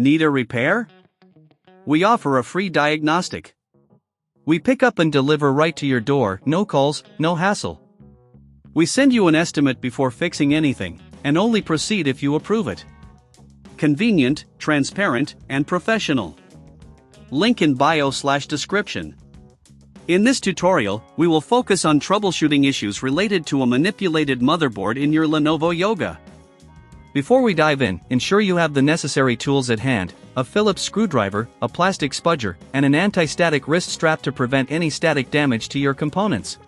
Need a repair? We offer a free diagnostic. We pick up and deliver right to your door, no calls, no hassle. We send you an estimate before fixing anything, and only proceed if you approve it. Convenient, transparent, and professional. Link in bio/description. In this tutorial, we will focus on troubleshooting issues related to a manipulated motherboard in your Lenovo Yoga. Before we dive in, ensure you have the necessary tools at hand: a Phillips screwdriver, a plastic spudger, and an anti-static wrist strap to prevent any static damage to your components.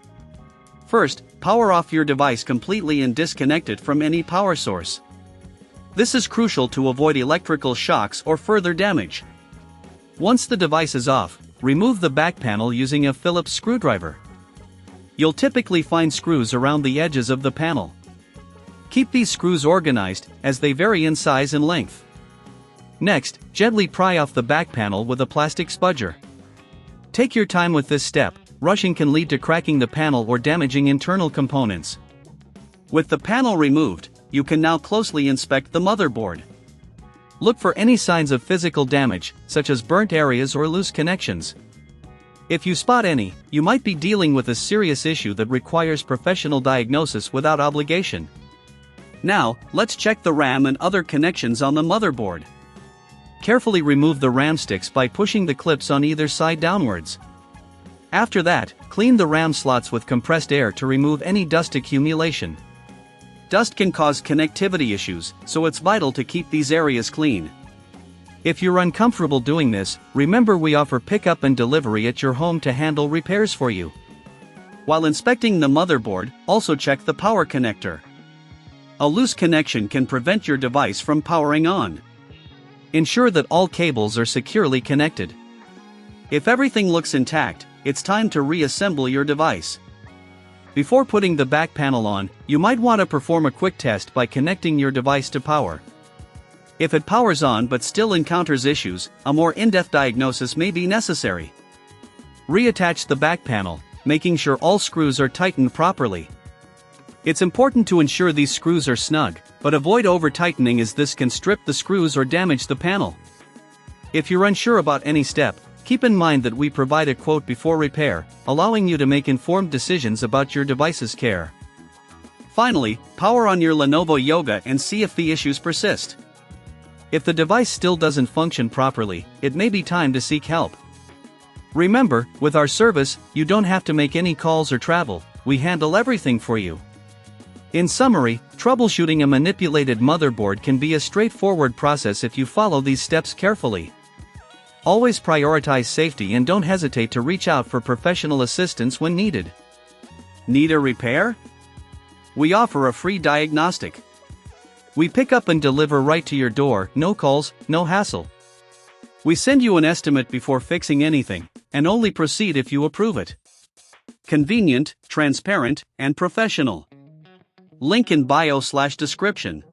First, power off your device completely and disconnect it from any power source. This is crucial to avoid electrical shocks or further damage. Once the device is off, remove the back panel using a Phillips screwdriver. You'll typically find screws around the edges of the panel. Keep these screws organized, as they vary in size and length. Next, gently pry off the back panel with a plastic spudger. Take your time with this step. Rushing can lead to cracking the panel or damaging internal components. With the panel removed, you can now closely inspect the motherboard. Look for any signs of physical damage, such as burnt areas or loose connections. If you spot any, you might be dealing with a serious issue that requires professional diagnosis without obligation. Now, let's check the RAM and other connections on the motherboard. Carefully remove the RAM sticks by pushing the clips on either side downwards. After that, clean the RAM slots with compressed air to remove any dust accumulation. Dust can cause connectivity issues, so it's vital to keep these areas clean. If you're uncomfortable doing this, remember we offer pickup and delivery at your home to handle repairs for you. While inspecting the motherboard, also check the power connector. A loose connection can prevent your device from powering on. Ensure that all cables are securely connected. If everything looks intact, it's time to reassemble your device. Before putting the back panel on, you might want to perform a quick test by connecting your device to power. If it powers on but still encounters issues, a more in-depth diagnosis may be necessary. Reattach the back panel, making sure all screws are tightened properly. It's important to ensure these screws are snug, but avoid over-tightening as this can strip the screws or damage the panel. If you're unsure about any step, keep in mind that we provide a quote before repair, allowing you to make informed decisions about your device's care. Finally, power on your Lenovo Yoga and see if the issues persist. If the device still doesn't function properly, it may be time to seek help. Remember, with our service, you don't have to make any calls or travel. We handle everything for you. In summary, troubleshooting a manipulated motherboard can be a straightforward process if you follow these steps carefully. Always prioritize safety and don't hesitate to reach out for professional assistance when needed. Need a repair? We offer a free diagnostic. We pick up and deliver right to your door, no calls, no hassle. We send you an estimate before fixing anything, and only proceed if you approve it. Convenient, transparent, and professional. Link in bio/description.